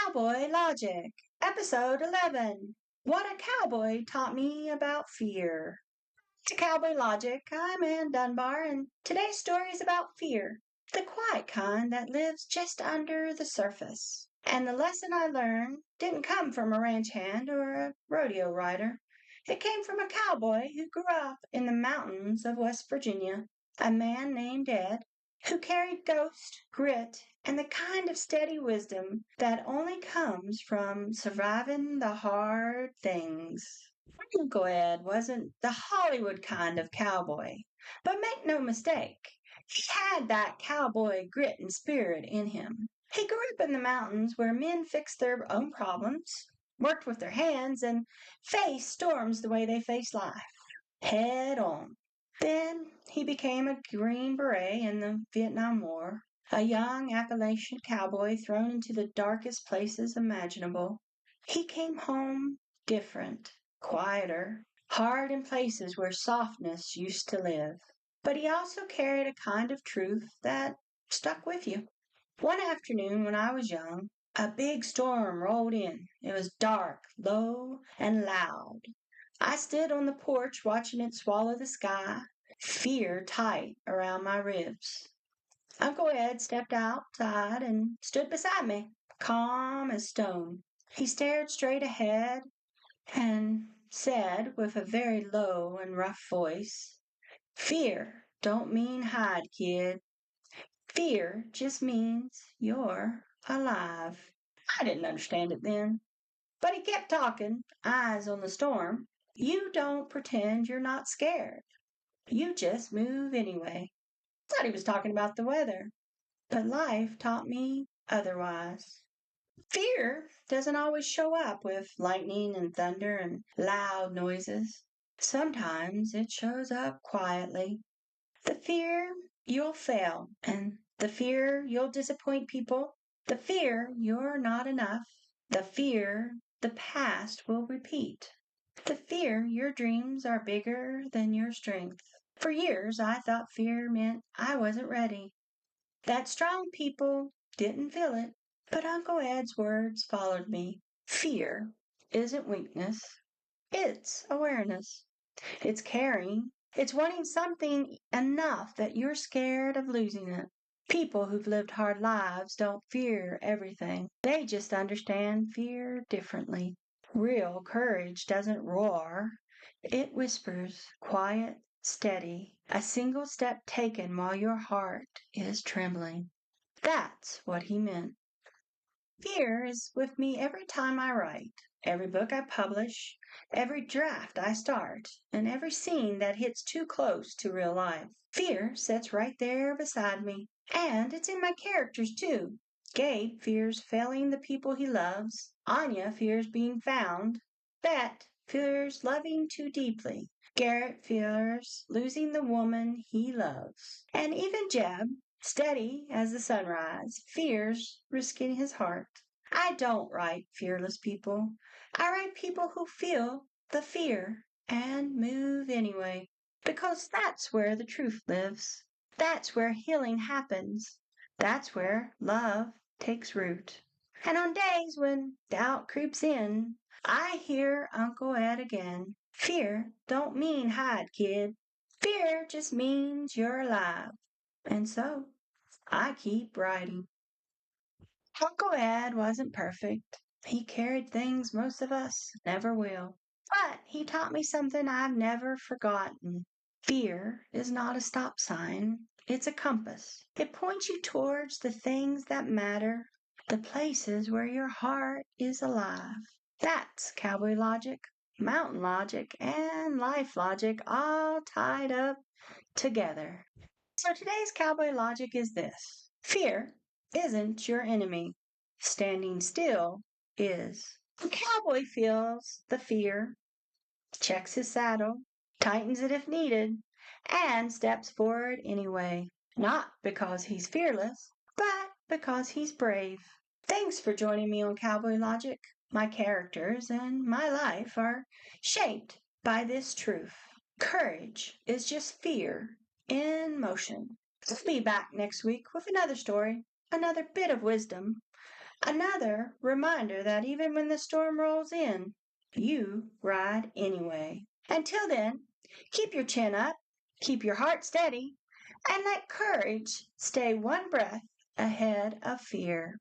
Cowboy Logic, Episode 11. What a Cowboy Taught Me About Fear. To Cowboy Logic, I'm Ann Dunbar, and today's story is about fear, the quiet kind that lives just under the surface. And the lesson I learned didn't come from a ranch hand or a rodeo rider. It came from a cowboy who grew up in the mountains of West Virginia, a man named Ed, who carried ghost, grit, and the kind of steady wisdom that only comes from surviving the hard things. Uncle Ed wasn't the Hollywood kind of cowboy, but make no mistake, he had that cowboy grit and spirit in him. He grew up in the mountains where men fixed their own problems, worked with their hands, and faced storms the way they face life, head on. Then he became a Green Beret in the Vietnam War, a young Appalachian cowboy thrown into the darkest places imaginable. He came home different, quieter, hard in places where softness used to live. But he also carried a kind of truth that stuck with you. One afternoon when I was young, a big storm rolled in. It was dark, low, and loud. I stood on the porch watching it swallow the sky, fear tight around my ribs. Uncle Ed stepped outside and stood beside me, calm as stone. He stared straight ahead and said with a very low and rough voice, "Fear don't mean hide, kid. Fear just means you're alive." I didn't understand it then, but he kept talking, eyes on the storm. "You don't pretend you're not scared. You just move anyway." I thought he was talking about the weather, but life taught me otherwise. Fear doesn't always show up with lightning and thunder and loud noises. Sometimes it shows up quietly. The fear you'll fail, and the fear you'll disappoint people, the fear you're not enough, the fear the past will repeat. The fear your dreams are bigger than your strength. For years, I thought fear meant I wasn't ready, that strong people didn't feel it. But Uncle Ed's words followed me. Fear isn't weakness, it's awareness. It's caring. It's wanting something enough that you're scared of losing it. People who've lived hard lives don't fear everything. They just understand fear differently. Real courage doesn't roar. It whispers, quiet, steady, a single step taken while your heart is trembling. That's what he meant. Fear is with me every time I write, every book I publish, every draft I start, and every scene that hits too close to real life. Fear sits right there beside me, and it's in my characters too. Gabe fears failing the people he loves. Anya fears being found. Bet fears loving too deeply. Garrett fears losing the woman he loves. And even Jeb, steady as the sunrise, fears risking his heart. I don't write fearless people. I write people who feel the fear and move anyway. Because that's where the truth lives. That's where healing happens. That's where love takes root. And on days when doubt creeps in, I hear Uncle Ed again. Fear don't mean hide, kid. Fear just means you're alive. And so I keep writing. Uncle Ed wasn't perfect. He carried things most of us never will. But he taught me something I've never forgotten. Fear is not a stop sign. It's a compass. It points you towards the things that matter, the places where your heart is alive. That's cowboy logic, mountain logic, and life logic all tied up together. So today's cowboy logic is this. Fear isn't your enemy. Standing still is. The cowboy feels the fear, checks his saddle, tightens it if needed, and steps forward anyway. Not because he's fearless, but because he's brave. Thanks for joining me on Cowboy Logic. My characters and my life are shaped by this truth. Courage is just fear in motion. I'll be back next week with another story, another bit of wisdom, Another reminder that even when the storm rolls in, you ride anyway. Until then, keep your chin up, keep your heart steady, and let courage stay one breath ahead of fear.